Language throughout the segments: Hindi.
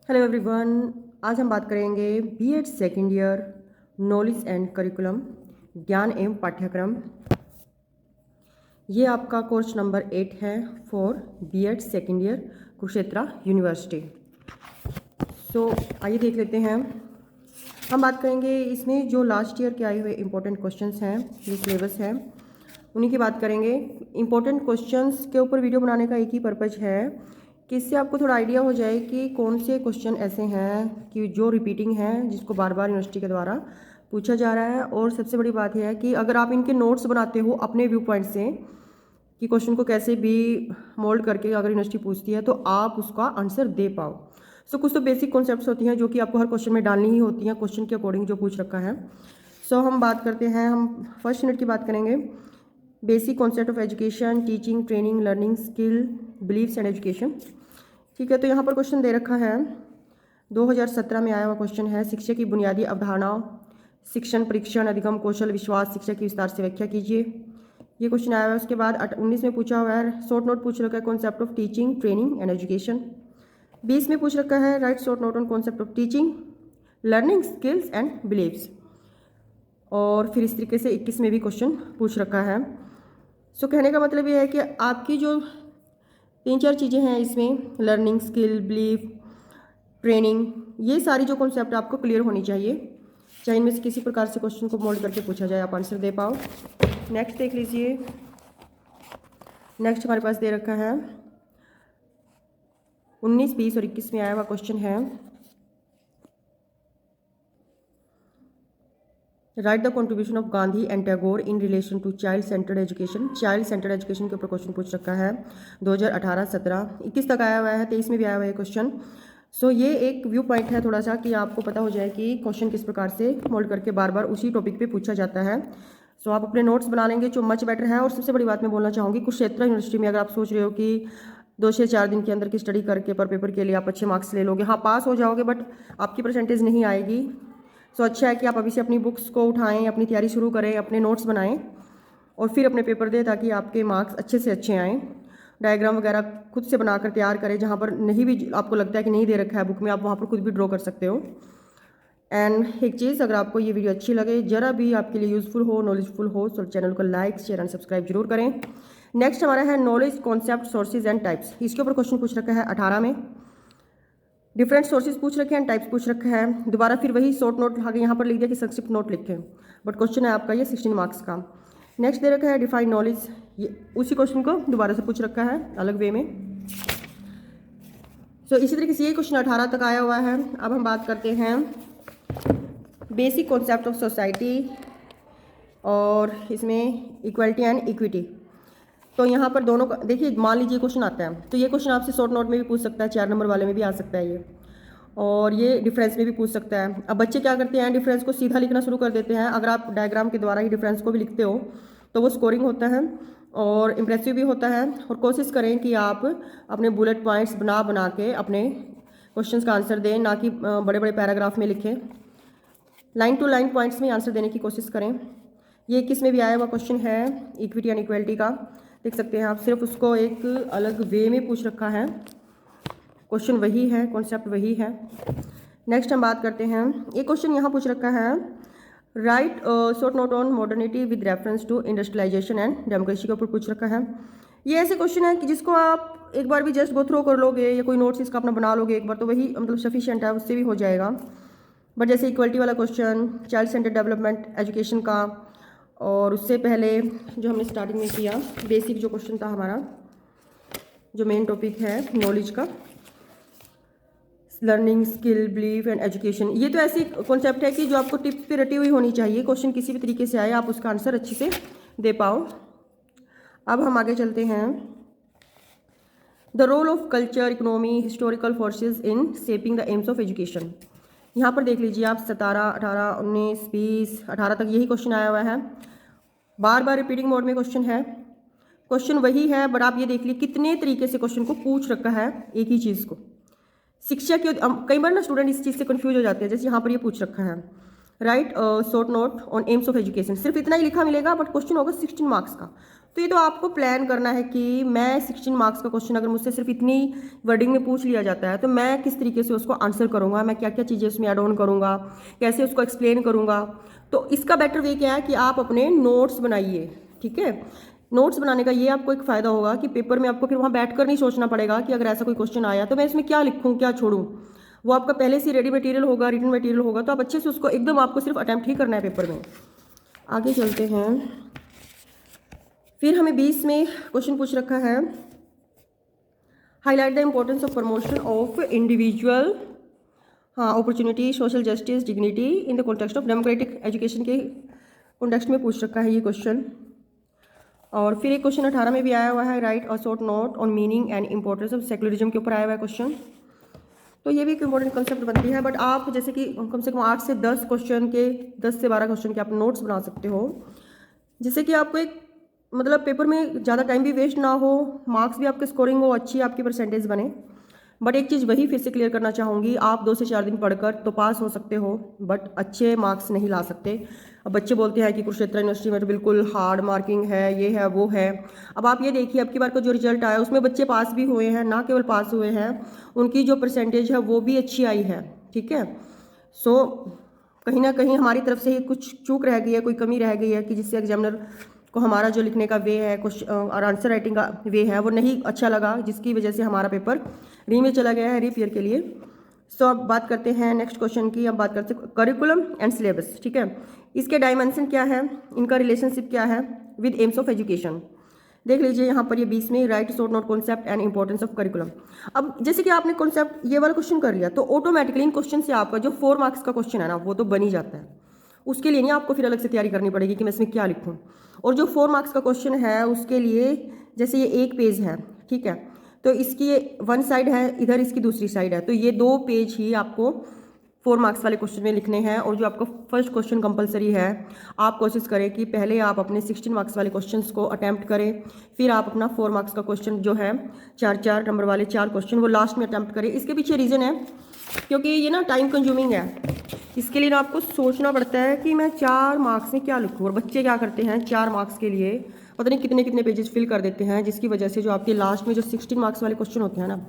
Hello everyone. आज हम बात करेंगे B Ed second year knowledge and curriculum ज्ञान एवं पाठ्यक्रम। ये आपका कोर्स नंबर 8 है for B Ed second year Kurukshetra university. So आइए देख लेते हैं। हम बात करेंगे इसमें जो लास्ट ईयर के आए हुए इम्पोर्टेंट क्वेश्चंस हैं, जो सिलेबस है उन्हीं की बात करेंगे। इम्पोर्टेंट क्वेश्चंस के ऊपर वीडियो बनाने का एक ही पर्पज़ है कि इससे आपको थोड़ा आइडिया हो जाए कि कौन से क्वेश्चन ऐसे हैं कि जो रिपीटिंग हैं, जिसको बार बार यूनिवर्सिटी के द्वारा पूछा जा रहा है। और सबसे बड़ी बात यह है कि अगर आप इनके नोट्स बनाते हो अपने व्यू पॉइंट से कि क्वेश्चन को कैसे भी मोल्ड करके अगर यूनिवर्सिटी पूछती है तो आप उसका आंसर दे पाओ। सो कुछ तो बेसिक कॉन्सेप्ट्स होती हैं जो कि आपको हर क्वेश्चन में डालनी ही होती हैं, क्वेश्चन के अकॉर्डिंग जो पूछ रखा है। सो हम बात करते हैं, हम फर्स्ट यूनिट की बात करेंगे। Basic concept of education, teaching, training, learning, skill, believes and education. ठीक है, तो यहाँ पर क्वेश्चन दे रखा है 2017 में आया हुआ क्वेश्चन है, शिक्षा की बुनियादी अवधारणाओं, शिक्षण, परीक्षण, अधिगम, कौशल, विश्वास, शिक्षा की विस्तार से व्याख्या कीजिए। ये क्वेश्चन आया हुआ है। उसके बाद 19 में पूछा हुआ है, शॉर्ट नोट पूछ रखा है concept of teaching, training and education. 20 में पूछ रखा है, write short note on concept of teaching, learning, skills and believes. और फिर इस तरीके से 21 में भी क्वेश्चन पूछ रखा है। सो कहने का मतलब ये है कि आपकी जो 3-4 चीज़ें हैं इसमें, लर्निंग, स्किल, बिलीव, ट्रेनिंग, ये सारी जो कॉन्सेप्ट आपको क्लियर होनी चाहिए, चाहे इनमें से किसी प्रकार से क्वेश्चन को मोल्ड करके पूछा जाए, आप आंसर दे पाओ। नेक्स्ट देख लीजिए। नेक्स्ट हमारे पास दे रखा है 19, 20 और 21 में आया हुआ क्वेश्चन है, write the contribution of Gandhi and Tagore in relation to child centred education. Child centred education के ऊपर क्वेश्चन पूछ रखा है 2018-17, 21 तक आया हुआ है, 23 में भी आया हुआ है क्वेश्चन। सो ये एक व्यू पॉइंट है थोड़ा सा कि आपको पता हो जाए कि क्वेश्चन किस प्रकार से मोल्ड करके बार बार उसी टॉपिक पे पूछा जाता है। सो आप अपने नोट्स बना लेंगे जो मच बेटर है। और सबसे बड़ी बात मैं बोलना चाहूँगी, कुरुक्षेत्र यूनिवर्सिटी में अगर आप सोच रहे हो कि 2 से 4 दिन के अंदर की स्टडी करके पर पेपर के लिए आप अच्छे मार्क्स ले लोगे, हाँ पास हो जाओगे, बट आपकी परसेंटेज नहीं आएगी। सो अच्छा है कि आप अभी से अपनी बुक्स को उठाएं, अपनी तैयारी शुरू करें, अपने नोट्स बनाएं और फिर अपने पेपर दें ताकि आपके मार्क्स अच्छे से अच्छे आएँ। डायग्राम वगैरह खुद से बनाकर तैयार करें, जहाँ पर नहीं भी आपको लगता है कि नहीं दे रखा है बुक में, आप वहाँ पर खुद भी ड्रॉ कर सकते हो। एंड एक चीज़, अगर आपको ये वीडियो अच्छी लगे, जरा भी आपके लिए यूज़फुल हो, नॉलेजफुल हो, तो चैनल को लाइक, शेयर एंड सब्सक्राइब जरूर करें। नेक्स्ट हमारा है knowledge, concept, sources and types. इसके ऊपर क्वेश्चन पूछ रखा है 18 में। डिफरेंट सोर्सेज पूछ रखे हैं, टाइप्स पूछ रखा है। दोबारा फिर वही शॉर्ट नोट आगे यहाँ पर लिख दिया कि संक्षिप्त नोट लिखें, बट क्वेश्चन है आपका ये 16 मार्क्स का। नेक्स्ट दे रखा है डिफाइन नॉलेज, ये उसी क्वेश्चन को दोबारा से पूछ रखा है अलग वे में। सो इसी तरीके से ये क्वेश्चन 18 तक आया हुआ है। अब हम बात करते हैं बेसिक कॉन्सेप्ट ऑफ सोसाइटी और इसमें इक्वलिटी एंड इक्विटी। तो यहाँ पर दोनों का देखिए, मान लीजिए क्वेश्चन आता है तो ये क्वेश्चन आपसे शॉर्ट नोट में भी पूछ सकता है, 4 नंबर वाले में भी आ सकता है ये, और ये डिफरेंस में भी पूछ सकता है। अब बच्चे क्या करते हैं, डिफरेंस को सीधा लिखना शुरू कर देते हैं। अगर आप डायग्राम के द्वारा ही डिफरेंस को भी लिखते हो तो वो स्कोरिंग होता है और इम्प्रेसिव भी होता है। और कोशिश करें कि आप अपने बुलेट पॉइंट्स बना बना के अपने क्वेश्चन का आंसर दें, ना कि बड़े बड़े पैराग्राफ में लिखें। लाइन टू लाइन पॉइंट्स में आंसर देने की कोशिश करें। ये 21 में भी आया हुआ क्वेश्चन है इक्विटी एंड इक्वलिटी का, देख सकते हैं आप, सिर्फ उसको एक अलग वे में पूछ रखा है। क्वेश्चन वही है, कॉन्सेप्ट वही है। नेक्स्ट हम बात करते हैं, एक क्वेश्चन यहाँ पूछ रखा है, write short note on modernity with reference to industrialisation and democracy के ऊपर पूछ रखा है। ये ऐसे क्वेश्चन है कि जिसको आप एक बार भी जस्ट गो थ्रू कर लोगे या कोई नोट्स इसका अपना बना लोगे एक बार तो वही मतलब सफिशिएंट है, उससे भी हो जाएगा। बट जैसे इक्वलिटी वाला question, child centre development education का, और उससे पहले जो हमने स्टार्टिंग में किया बेसिक जो क्वेश्चन था हमारा, जो मेन टॉपिक है नॉलेज का, learning, skill, belief and education, ये तो ऐसी कॉन्सेप्ट है कि जो आपको टिप्स पे रटी हुई होनी चाहिए। क्वेश्चन किसी भी तरीके से आए आप उसका आंसर अच्छे से दे पाओ। अब हम आगे चलते हैं, the role of culture, economy, historical forces in shaping the aims of education. यहाँ पर देख लीजिए आप 17, 18, 19, 20, 18 तक यही क्वेश्चन आया हुआ है। बार बार रिपीटिंग मोड में क्वेश्चन है, क्वेश्चन वही है, बट आप ये देख लीजिए कितने तरीके से क्वेश्चन को पूछ रखा है एक ही चीज़ को। शिक्षा की कई बार ना स्टूडेंट इस चीज़ से कंफ्यूज हो जाते हैं, जैसे यहाँ पर ये पूछ रखा है, write short note on AIIMS of education, सिर्फ इतना ही लिखा मिलेगा बट क्वेश्चन होगा 16 मार्क्स का। तो ये तो आपको प्लान करना है कि मैं 16 मार्क्स का क्वेश्चन अगर मुझसे सिर्फ इतनी वर्डिंग में पूछ लिया जाता है तो मैं किस तरीके से उसको आंसर करूँगा, मैं क्या क्या चीज़ें उसमें ऐड ऑन करूँगा, कैसे उसको एक्सप्लेन करूँगा। तो इसका बेटर वे क्या है कि आप अपने नोट्स बनाइए, ठीक है। नोट्स बनाने का ये आपको एक फ़ायदा होगा कि पेपर में आपको फिर वहाँ बैठ कर नहीं सोचना पड़ेगा कि अगर ऐसा कोई क्वेश्चन आया तो मैं इसमें क्या लिखूँ, क्या छोड़ूँ। वो आपका पहले से रेडी मटेरियल होगा, रिटन मटेरियल होगा, तो आप अच्छे से उसको एकदम आपको सिर्फ अटैम्प्ट ही करना है पेपर में। आगे चलते हैं। फिर हमें 20 में क्वेश्चन पूछ रखा है, highlight the importance of promotion of individual opportunity, social justice, dignity in the context of democratic education के कॉन्टेक्स्ट में पूछ रखा है ये क्वेश्चन। और फिर एक क्वेश्चन 18 में भी आया हुआ है, right a short note on meaning and importance of secularism के ऊपर आया हुआ है क्वेश्चन। तो ये भी एक इंपॉर्टेंट कंसेप्ट बनती है, बट आप जैसे कि कम से कम 8 से 10 क्वेश्चन के, 10 से 12 क्वेश्चन के आप नोट्स बना सकते हो, जिससे कि आपको एक मतलब पेपर में ज़्यादा टाइम भी वेस्ट ना हो, मार्क्स भी आपके स्कोरिंग हो, अच्छी आपकी परसेंटेज बने। बट एक चीज़ वही फिर से क्लियर करना चाहूँगी, आप 2 से 4 दिन पढ़कर तो पास हो सकते हो, बट अच्छे मार्क्स नहीं ला सकते। अब बच्चे बोलते हैं कि कुरुक्षेत्र यूनिवर्सिटी में तो बिल्कुल हार्ड मार्किंग है, ये है वो है। अब आप ये देखिए अब की बार का जो रिजल्ट आया उसमें बच्चे पास भी हुए हैं, ना केवल पास हुए हैं, उनकी जो परसेंटेज है वो भी अच्छी आई है, ठीक है। सो कहीं ना कहीं हमारी तरफ से ही कुछ चूक रह गई है, कोई कमी रह गई है कि जिससे एग्जामिनर को हमारा जो लिखने का वे है, क्वेश्चन और आंसर राइटिंग का वे है वो नहीं अच्छा लगा, जिसकी वजह से हमारा पेपर री में चला गया है, री ईयर के लिए। सो अब बात करते हैं नेक्स्ट क्वेश्चन की। अब बात करते हैं करिकुलम एंड सिलेबस, ठीक है। इसके डायमेंशन क्या है, इनका रिलेशनशिप क्या है विद एम्स ऑफ एजुकेशन। देख लीजिए यहाँ पर ये 20 में, right short note concept and importance of curriculum. अब जैसे कि आपने कॉन्सेप्ट ये वाला क्वेश्चन कर लिया तो ऑटोमेटिकली इन क्वेश्चन से आपका जो 4 मार्क्स का क्वेश्चन है ना वो तो बन ही जाता है। उसके लिए नहीं आपको फिर अलग से तैयारी करनी पड़ेगी कि मैं इसमें क्या लिखूँ। और जो 4 मार्क्स का क्वेश्चन है उसके लिए जैसे ये 1 पेज है, ठीक है, तो इसकी ये 1 साइड है, इधर इसकी दूसरी साइड है, तो ये 2 पेज ही आपको 4 मार्क्स वाले क्वेश्चन में लिखने हैं। और जो आपका फर्स्ट क्वेश्चन कंपलसरी है, आप कोशिश करें कि पहले आप अपने 16 मार्क्स वाले क्वेश्चंस को अटैम्प्ट करें, फिर आप अपना 4 मार्क्स का क्वेश्चन जो है 4 नंबर वाले 4 क्वेश्चन वो लास्ट में अटैम्प्ट करें। इसके पीछे रीज़न है क्योंकि ये ना टाइम कंज्यूमिंग है, इसके लिए ना आपको सोचना पड़ता है कि मैं 4 मार्क्स में क्या लिखूँ। और बच्चे क्या करते हैं 4 मार्क्स के लिए पता नहीं कितने कितने पेजेस फिल कर देते हैं, जिसकी वजह से जो आपके लास्ट में जो 16 मार्क्स वाले क्वेश्चन होते हैं ना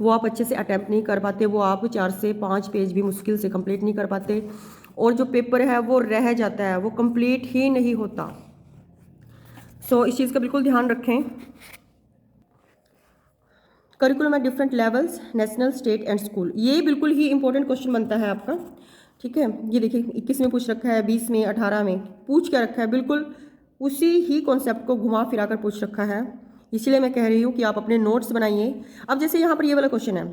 वो आप अच्छे से अटैम्प्ट नहीं कर पाते, वो आप 4 से 5 पेज भी मुश्किल से कंप्लीट नहीं कर पाते, और जो पेपर है वो रह जाता है, वो कंप्लीट ही नहीं होता। सो इस चीज़ का बिल्कुल ध्यान रखें। Curriculum at different levels, national, state and school, ये बिल्कुल ही इंपॉर्टेंट क्वेश्चन बनता है आपका, ठीक है। ये देखिए 21 में पूछ रखा है, 20 में, 18 में पूछ क्या रखा है, बिल्कुल उसी ही कॉन्सेप्ट को घुमा फिरा कर पूछ रखा है। इसीलिए मैं कह रही हूँ कि आप अपने नोट्स बनाइए। अब जैसे यहाँ पर ये वाला क्वेश्चन है,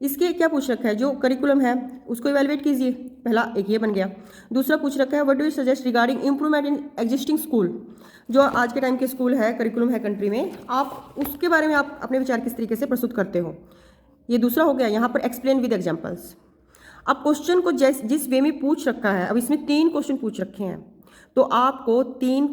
इसके क्या पूछ रखा है, जो करिकुलम है उसको इवैल्यूएट कीजिए। पहला एक ये बन गया। दूसरा पूछ रखा है what do you suggest regarding improvement in existing school, जो आज के टाइम के स्कूल है, करिकुलम है कंट्री में, आप उसके बारे में आप अपने विचार किस तरीके से प्रस्तुत करते हो। ये दूसरा हो गया। यहाँ पर एक्सप्लेन विद एग्जाम्पल्स। अब क्वेश्चन को जिस वे में पूछ रखा है, अब इसमें 3 क्वेश्चन पूछ रखे हैं, तो आपको 3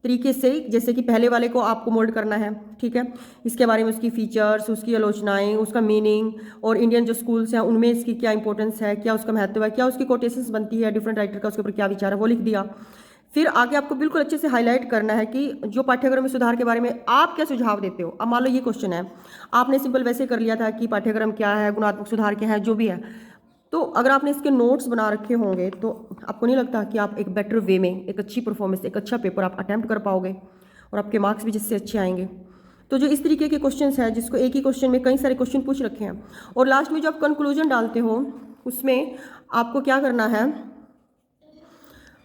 तरीके से, जैसे कि पहले वाले को आपको मोल्ड करना है, ठीक है, इसके बारे में उसकी फीचर्स, उसकी आलोचनाएं, उसका मीनिंग, और इंडियन जो स्कूल्स हैं उनमें इसकी क्या इंपॉर्टेंस है, क्या उसका महत्व है, क्या उसकी कोटेशंस बनती है, डिफरेंट राइटर का उसके ऊपर क्या विचार है, वो लिख दिया। फिर आगे आपको बिल्कुल अच्छे से हाईलाइट करना है कि जो पाठ्यक्रम में सुधार के बारे में आप क्या सुझाव देते हो। अब मान लो ये क्वेश्चन है, आपने सिंपल वैसे कर लिया था कि पाठ्यक्रम क्या है, गुणात्मक सुधार क्या है, जो भी है, तो अगर आपने इसके नोट्स बना रखे होंगे तो आपको नहीं लगता कि आप एक बेटर वे में एक अच्छी परफॉर्मेंस, एक अच्छा पेपर आप अटैम्प्ट कर पाओगे और आपके मार्क्स भी जिससे अच्छे आएंगे। तो जो इस तरीके के क्वेश्चंस हैं, जिसको एक ही क्वेश्चन में कई सारे क्वेश्चन पूछ रखे हैं, और लास्ट में जो आप कंक्लूजन डालते हो उसमें आपको क्या करना है,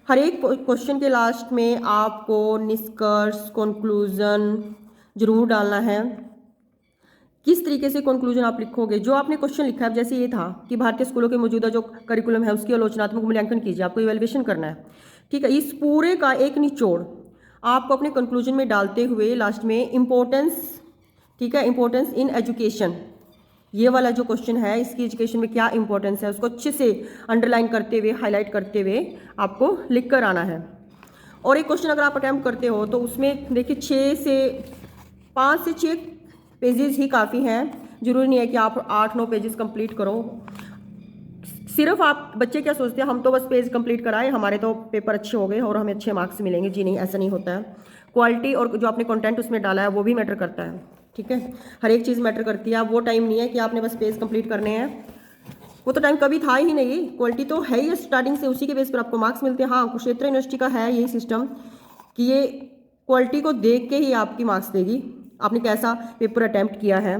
हर एक क्वेश्चन के लास्ट में आपको निष्कर्ष, कंक्लूजन जरूर डालना है। किस तरीके से कंक्लूजन आप लिखोगे, जो आपने क्वेश्चन लिखा है, जैसे ये था कि भारतीय स्कूलों के मौजूदा जो करिकुलम है उसकी आलोचनात्मक मूल्यांकन कीजिए, आपको इवैल्यूएशन करना है, ठीक है। इस पूरे का एक निचोड़ आपको अपने कंक्लूजन में डालते हुए लास्ट में इम्पोर्टेंस, ठीक है, इम्पोर्टेंस इन एजुकेशन, ये वाला जो क्वेश्चन है, इसकी एजुकेशन में क्या इंपॉर्टेंस है उसको अच्छे से अंडरलाइन करते हुए, हाईलाइट करते हुए आपको लिख कर आना है। और एक क्वेश्चन अगर आप अटैम्प्ट करते हो तो उसमें देखिए 5 से 6 पेजेस ही काफ़ी हैं, जरूरी नहीं है कि आप 8-9 पेजेस कंप्लीट करो। सिर्फ आप बच्चे क्या सोचते हैं, हम तो बस पेज कंप्लीट कराए, हमारे तो पेपर अच्छे हो गए और हमें अच्छे मार्क्स मिलेंगे। जी नहीं, ऐसा नहीं होता है। क्वालिटी और जो आपने कंटेंट उसमें डाला है वो भी मैटर करता है, ठीक है। हर एक चीज़ मैटर करती है। अब वो टाइम नहीं है कि आपने बस पेज कंप्लीट करने हैं, वो तो टाइम कभी था ही नहीं। क्वालिटी तो है ही स्टार्टिंग से, उसी के बेस पर आपको मार्क्स मिलते हैं। हाँ, कुरुक्षेत्र यूनिवर्सिटी का है यही सिस्टम कि ये क्वालिटी को देख के ही आपकी मार्क्स देगी, आपने कैसा पेपर अटैम्प्ट किया है।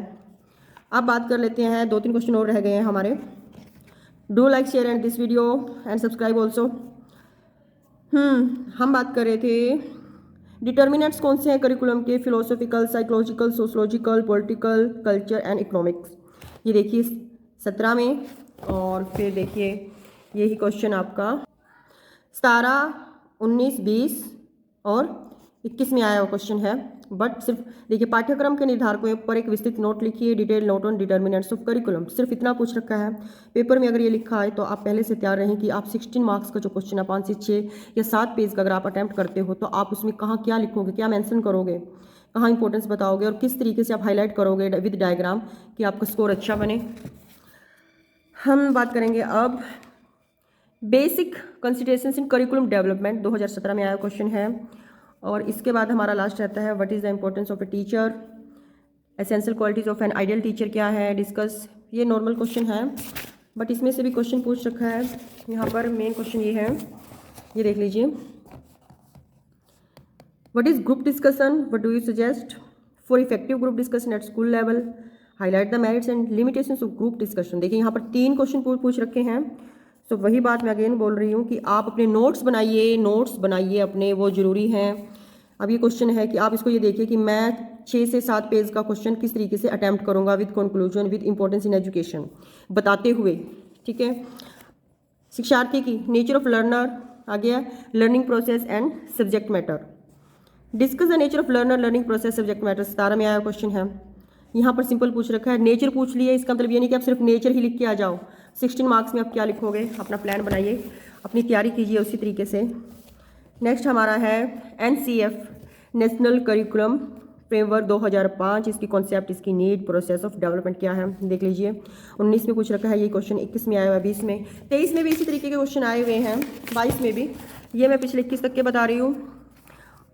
अब बात कर लेते हैं, 2-3 क्वेश्चन और रह गए हैं हमारे। Do like share and this video and subscribe also. हम बात कर रहे थे डिटर्मिनेंट्स कौन से हैं करिकुलम के, philosophical, psychological, sociological, political, culture and economics. ये देखिए 17 में, और फिर देखिए यही क्वेश्चन आपका 17, 19, 20 और 21 में आया हुआ क्वेश्चन है। बट सिर्फ देखिए पाठ्यक्रम के निर्धारकों पर एक विस्तृत नोट लिखिए, detail note on determinants of curriculum, सिर्फ इतना पूछ रखा है। पेपर में अगर ये लिखा है तो आप पहले से तैयार रहें कि आप 16 मार्क्स का जो क्वेश्चन है 5 से 6 या 7 पेज का अगर आप अटैम्प्ट करते हो तो आप उसमें कहाँ क्या लिखोगे, क्या मेंशन करोगे, कहाँ इंपॉर्टेंस बताओगे और किस तरीके से आप हाईलाइट करोगे विद डायग्राम कि आपका स्कोर अच्छा बने। हम बात करेंगे अब बेसिक कंसिडरेशंस इन करिकुलम डेवलपमेंट, 2017 में आया क्वेश्चन है। और इसके बाद हमारा लास्ट रहता है what is the importance of a teacher, essential qualities of an ideal teacher क्या है, डिस्कस। ये नॉर्मल क्वेश्चन है बट इसमें से भी क्वेश्चन पूछ रखा है। यहाँ पर मेन क्वेश्चन ये है, ये देख लीजिए। What is group discussion, what do you suggest for effective group discussion at school level, highlight the merits and limitations of group discussion. देखिए यहाँ पर 3 क्वेश्चन पूछ रखे हैं। तो वही बात मैं अगेन बोल रही हूँ कि आप अपने नोट्स बनाइए अपने, वो ज़रूरी हैं। अब ये क्वेश्चन है कि आप इसको ये देखिए कि मैं 6 से 7 पेज का क्वेश्चन किस तरीके से अटैम्प्ट करूँगा with conclusion, with importance in education बताते हुए, ठीक है। शिक्षार्थी की नेचर ऑफ लर्नर आ गया, learning process and subject matter. Discuss the nature of learner, learning process, subject matter, 17 में आया क्वेश्चन है। यहाँ पर सिंपल पूछ रखा है, नेचर पूछ लिए, इसका मतलब ये नहीं कि आप सिर्फ नेचर ही लिख के आ जाओ। 16 मार्क्स में आप क्या लिखोगे, अपना प्लान बनाइए, अपनी तैयारी कीजिए उसी तरीके से। नेक्स्ट हमारा है NCF, नेशनल करिकुलम फ्रेमवर्क 2005, इसकी कॉन्सेप्ट, इसकी नीड, प्रोसेस ऑफ डेवलपमेंट क्या है, देख लीजिए। 19 में पूछ रखा है ये क्वेश्चन, 21 में आया हुआ है, 20 में, 23 में भी इसी तरीके के क्वेश्चन आए हुए हैं, 22 में भी। ये मैं पिछले 21 तक के बता रही हूँ।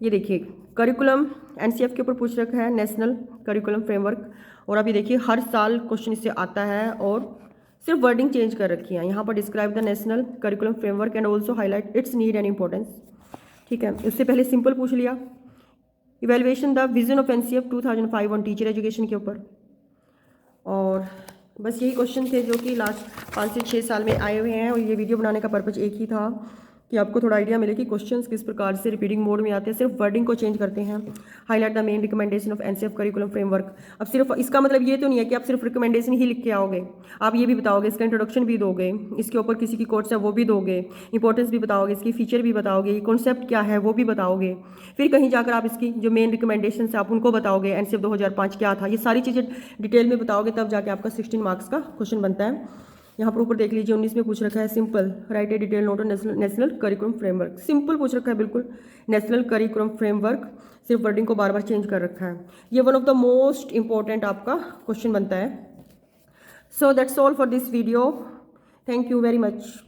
ये देखिए करिकुलम NCF के ऊपर पूछ रखा है, नेशनल करिकुलम फ्रेमवर्क। और अभी देखिए हर साल क्वेश्चन इससे आता है और सिर्फ वर्डिंग चेंज कर रखी है। यहाँ पर describe the national curriculum framework and also highlight it's need and importance, ठीक है। उससे पहले सिंपल पूछ लिया, evaluation the vision of NCF 2005 on teacher education के ऊपर। और बस यही क्वेश्चन थे जो कि लास्ट 5 से 6 साल में आए हुए हैं। और ये वीडियो बनाने का पर्पज़ एक ही था कि आपको थोड़ा आइडिया मिले कि क्वेश्चंस किस प्रकार से रिपीटिंग मोड में आते हैं, सिर्फ वर्डिंग को चेंज करते हैं। Highlight the main recommendation of NCF curriculum framework. अब सिर्फ इसका मतलब ये तो नहीं है कि आप सिर्फ रिकमेंडेशन ही लिख के आओगे, आप ये भी बताओगे, इसका इंट्रोडक्शन भी दोगे, इसके ऊपर किसी की कोट्स है वो भी दोगे, इंपॉर्टेंस भी बताओगे, इसकी फीचर भी बताओगे, कॉन्सेप्ट क्या है वो भी बताओगे। फिर कहीं जाकर आप इसकी जो मेन रिकमेंडेशन है आप उनको बताओगे, NCF 2005 क्या था, ये सारी चीज़ें डिटेल में बताओगे, तब जाके आपका 16 मार्क्स का क्वेश्चन बनता है। यहाँ पर ऊपर देख लीजिए 19 में पूछ रखा है simple, right A detail note on national curriculum framework. Simple पूछ रखा है बिल्कुल, नेशनल करिकुलम फ्रेमवर्क, सिर्फ वर्डिंग को बार बार चेंज कर रखा है। ये one of the most important आपका क्वेश्चन बनता है। So that's all for this video, thank you very much.